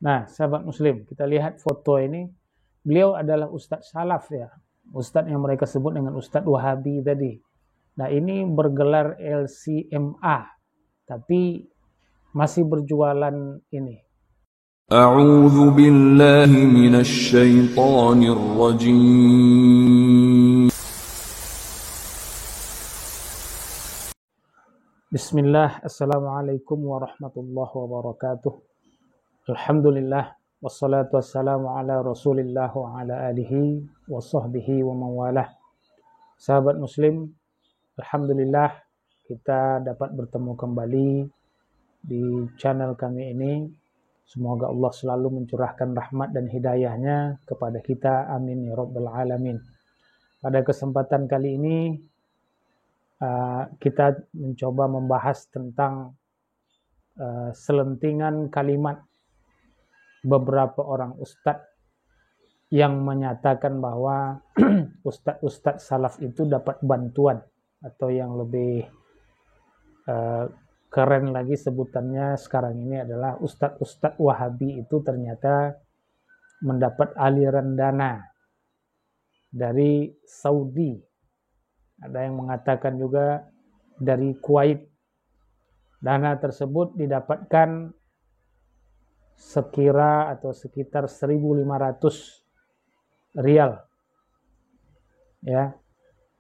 Nah, sahabat muslim, kita lihat foto ini. Beliau adalah Ustadz Salaf ya. Ustadz yang mereka sebut dengan Ustadz Wahabi tadi. Nah, ini bergelar LCMA, tapi masih berjualan ini. A'udzu billahi minasy syaithanir rajim. Bismillah, Assalamualaikum warahmatullahi wabarakatuh. Alhamdulillah, wassalatu wassalamu ala rasulillah wa ala alihi wa sahbihi wa mawalah. Sahabat muslim, Alhamdulillah kita dapat bertemu kembali di channel kami ini. Semoga Allah selalu mencurahkan rahmat dan hidayahnya kepada kita. Amin ya rabbal alamin. Pada kesempatan kali ini kita mencoba membahas tentang selentingan kalimat beberapa orang ustadz yang menyatakan bahwa ustadz-ustadz salaf itu dapat bantuan, atau yang lebih keren lagi sebutannya sekarang ini adalah ustadz-ustadz Wahabi itu ternyata mendapat aliran dana dari Saudi. Ada yang mengatakan juga dari Kuwait. Dana tersebut didapatkan sekitar 1.500 rial. Ya.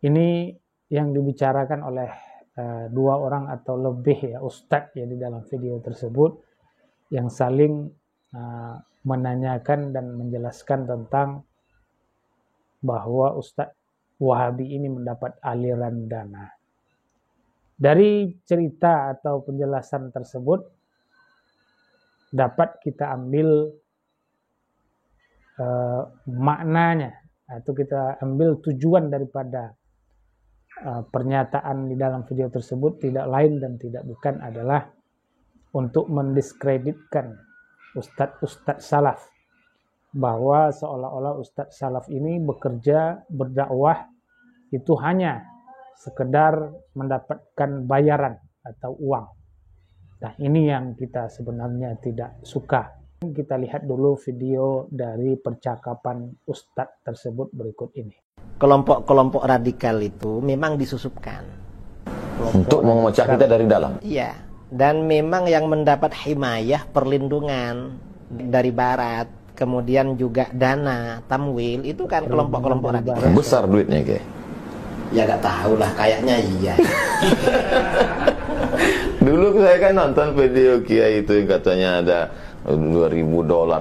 Ini yang dibicarakan oleh dua orang atau lebih ya ustadz ya di dalam video tersebut, yang saling menanyakan dan menjelaskan tentang bahwa ustadz Wahabi ini mendapat aliran dana. Dari cerita atau penjelasan tersebut dapat kita ambil maknanya, atau kita ambil tujuan daripada pernyataan di dalam video tersebut tidak lain dan tidak bukan adalah untuk mendiskreditkan ustadz-ustadz salaf, bahwa seolah-olah ustadz salaf ini bekerja berdakwah itu hanya sekedar mendapatkan bayaran atau uang. Nah, ini yang kita sebenarnya tidak suka. Kita lihat dulu video dari percakapan ustadz tersebut berikut ini. Kelompok-kelompok radikal itu memang disusupkan untuk memecah kita dari dalam. Iya, dan memang yang mendapat himayah, perlindungan dari barat, kemudian juga dana, tamwil, itu kan kelompok-kelompok radikal. Besar duitnya kayak. Ya gak tahu lah, kayaknya iya. Dulu saya kan nonton video Kiai itu yang katanya ada $2.000.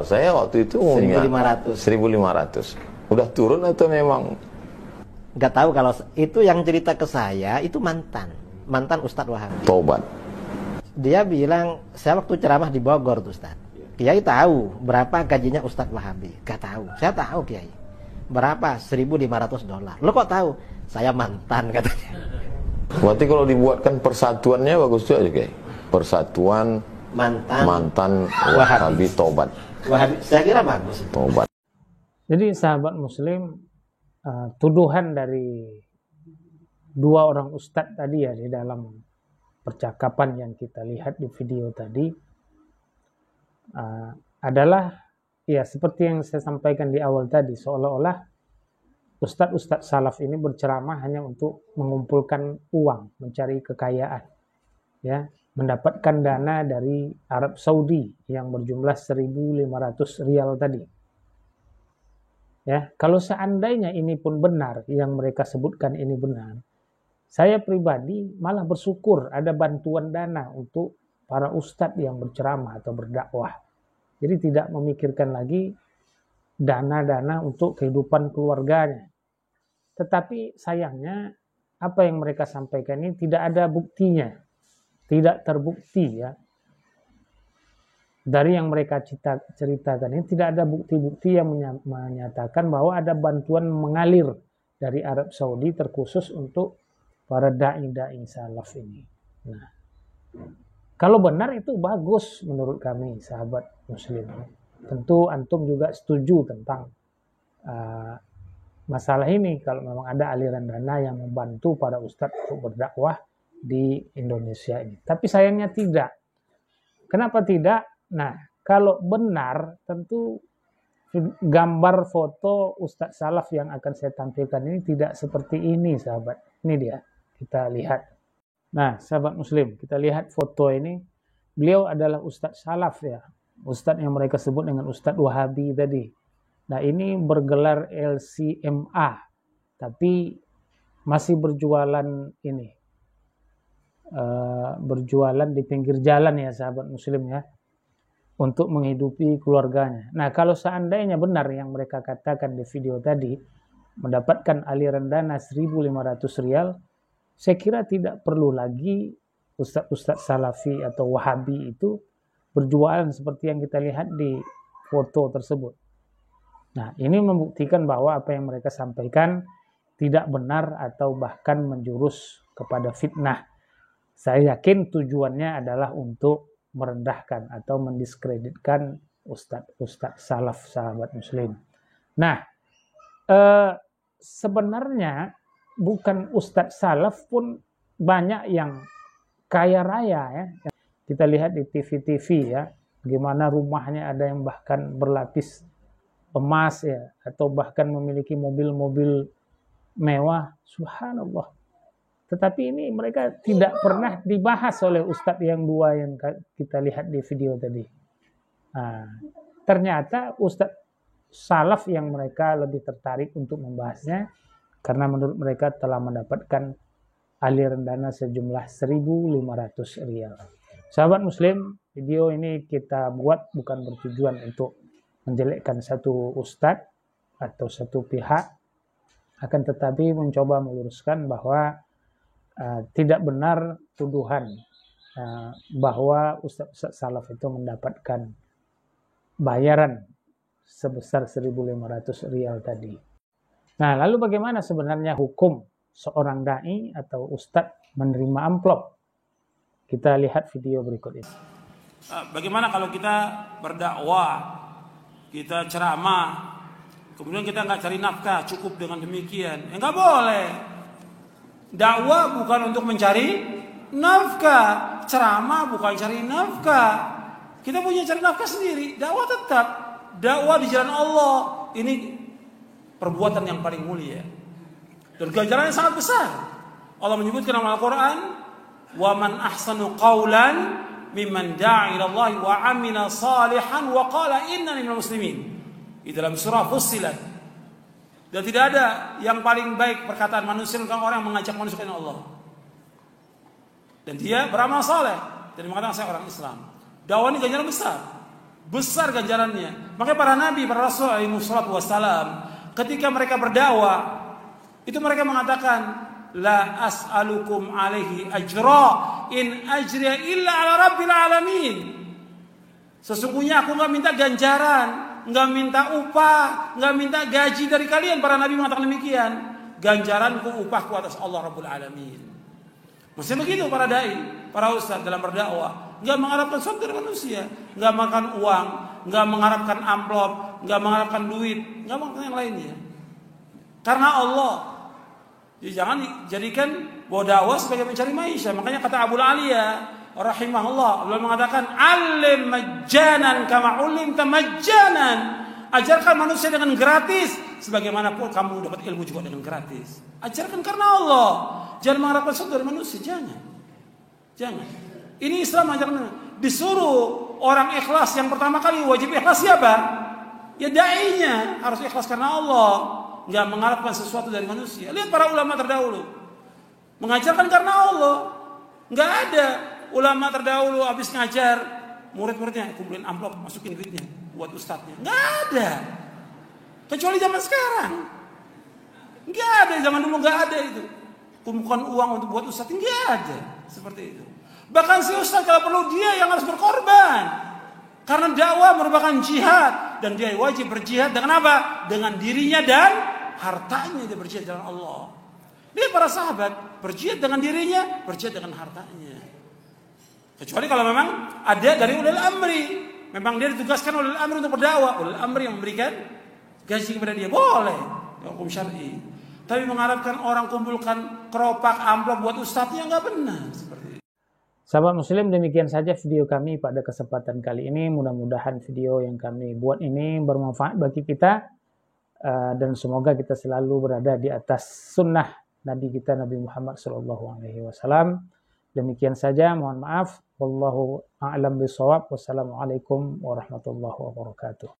Saya waktu itu 1.500. Udah turun atau memang? Gak tahu, kalau itu yang cerita ke saya itu mantan Ustadz Wahabi. Tobat. Dia bilang, saya waktu ceramah di Bogor tuh Ustadz. Kiai tahu berapa gajinya Ustadz Wahabi? Gak tahu. Saya tahu Kiai. Berapa? $1.500. Lo kok tahu? Saya mantan katanya. Berarti kalau dibuatkan persatuannya bagus juga aja kayak. Persatuan mantan Wahabi tobat. Wahabi, saya kira bagus. Tobat. Jadi sahabat muslim, tuduhan dari dua orang ustadz tadi ya di dalam percakapan yang kita lihat di video tadi adalah ya seperti yang saya sampaikan di awal tadi, seolah-olah ustadz-ustadz salaf ini berceramah hanya untuk mengumpulkan uang, mencari kekayaan, ya, mendapatkan dana dari Arab Saudi yang berjumlah 1.500 rial tadi. Ya, kalau seandainya ini pun benar, yang mereka sebutkan ini benar, saya pribadi malah bersyukur ada bantuan dana untuk para ustadz yang berceramah atau berdakwah. Jadi tidak memikirkan lagi dana-dana untuk kehidupan keluarganya. Tetapi sayangnya apa yang mereka sampaikan ini tidak ada buktinya, tidak terbukti ya. Dari yang mereka ceritakan ini tidak ada bukti-bukti yang menyatakan bahwa ada bantuan mengalir dari Arab Saudi terkhusus untuk para dai-dai salaf ini. Nah, kalau benar itu bagus menurut kami sahabat muslim. Tentu antum juga setuju tentang masalah ini kalau memang ada aliran dana yang membantu para ustadz untuk berdakwah di Indonesia ini. Tapi sayangnya tidak. Kenapa tidak? Nah, kalau benar tentu gambar foto Ustadz Salaf yang akan saya tampilkan ini tidak seperti ini, sahabat. Ini dia, kita lihat. Nah, sahabat muslim, kita lihat foto ini. Beliau adalah Ustadz Salaf ya, Ustadz yang mereka sebut dengan Ustadz Wahabi tadi. Nah, ini bergelar LCMA, tapi masih berjualan ini, berjualan di pinggir jalan ya, sahabat muslim ya, untuk menghidupi keluarganya. Nah, kalau seandainya benar yang mereka katakan di video tadi, mendapatkan aliran dana 1.500 rial, saya kira tidak perlu lagi Ustadz Salafi atau Wahabi itu berjualan seperti yang kita lihat di foto tersebut. Nah, ini membuktikan bahwa apa yang mereka sampaikan tidak benar atau bahkan menjurus kepada fitnah. Saya yakin tujuannya adalah untuk merendahkan atau mendiskreditkan Ustadz Salaf, sahabat muslim. Nah, sebenarnya bukan Ustadz Salaf pun banyak yang kaya raya ya. Kita lihat di TV-TV ya, bagaimana rumahnya ada yang bahkan berlapis emas ya, atau bahkan memiliki mobil-mobil mewah, subhanallah. Tetapi ini mereka tidak pernah dibahas oleh Ustadz yang dua yang kita lihat di video tadi. Nah, ternyata Ustadz Salaf yang mereka lebih tertarik untuk membahasnya karena menurut mereka telah mendapatkan aliran dana sejumlah 1.500 rial. Sahabat muslim, video ini kita buat bukan bertujuan untuk menjelekkan satu ustadz atau satu pihak, akan tetapi mencoba meluruskan bahwa tidak benar tuduhan bahwa Ustadz Salaf itu mendapatkan bayaran sebesar 1.500 rial tadi. Nah, lalu bagaimana sebenarnya hukum seorang dai atau ustadz menerima amplop? Kita lihat video berikut ini. Bagaimana kalau kita berdakwah, kita ceramah, kemudian kita nggak cari nafkah, cukup dengan demikian? Nggak boleh. Dakwah bukan untuk mencari nafkah, ceramah bukan cari nafkah. Kita punya cari nafkah sendiri. Dakwah tetap dakwah di jalan Allah. Ini perbuatan yang paling mulia dan ganjarannya sangat besar. Allah menyebutkan dalam Al-Quran, wa man ahsanu qawlan mimman da'a ila Allah wa amila salihan wa qala innani minal muslimin. Di dalam surah Fussilat. Dan tidak ada yang paling baik perkataan manusia tentang orang yang mengajak manusia kepada Allah. Dan dia beramal saleh dan mengatakan saya orang Islam. Dakwah ini ganjaran besar. Besar ganjarannya. Makanya para nabi, para rasul alaihi wassalatu wassalam, ketika mereka berdakwah, itu mereka mengatakan, la as'alukum alaihi ajra in ajriya illa ala rabbil alamin. Sesungguhnya aku enggak minta ganjaran, enggak minta upah, enggak minta gaji dari kalian. Para nabi mengatakan demikian. Ganjaranku, upahku atas Allah Rabbul Alamin. Maksudnya begitu para dai, para ustaz dalam berdakwah. Enggak mengharapkan sesuatu dari manusia, enggak makan uang, enggak mengharapkan amplop, enggak mengharapkan duit, enggak mengharapkan yang lainnya. Karena Allah. Jadi jangan jadikan bahwa dakwah sebagai mencari maisha. Makanya kata Abu Aliyah rahimahullah, beliau mengatakan, alim majjanan kama ulimta majjanan. Ajarkan manusia dengan gratis sebagaimana pun kamu dapat ilmu juga dengan gratis. Ajarkan karena Allah. Jangan mengharapkan sesuatu dari manusia, jangan. Jangan. Ini Islam ajarkan. Disuruh orang ikhlas, yang pertama kali wajib ikhlas siapa? Ya dai-nya harus ikhlas karena Allah, enggak mengharapkan sesuatu dari manusia. Lihat para ulama terdahulu. Mengajarkan karena Allah. Enggak ada ulama terdahulu habis ngajar, murid-muridnya kumpulin amplop, masukin duitnya buat ustadznya. Enggak ada. Kecuali zaman sekarang. Enggak ada, zaman dulu enggak ada itu. Kumpulkan uang untuk buat ustadz, enggak ada seperti itu. Bahkan si ustadz kalau perlu dia yang harus berkorban. Karena dakwah merupakan jihad dan dia wajib berjihad dengan apa? Dengan dirinya dan hartanya dia berjihad dengan Allah. Dia para sahabat berjihad dengan dirinya, berjihad dengan hartanya. Kecuali kalau memang ada dari ulil amri, memang dia ditugaskan ulil amri untuk berdakwah, ulil amri yang memberikan gaji kepada dia, boleh, hukum syar'i. Tapi mengharapkan orang kumpulkan keropak amplop buat ustadznya nggak benar seperti itu. Sahabat muslim, demikian saja video kami pada kesempatan kali ini. Mudah-mudahan video yang kami buat ini bermanfaat bagi kita, dan semoga kita selalu berada di atas sunnah Nabi kita Nabi Muhammad SAW. Demikian saja, mohon maaf. Wallahu a'lam bishawab. Wassalamualaikum warahmatullahi wabarakatuh.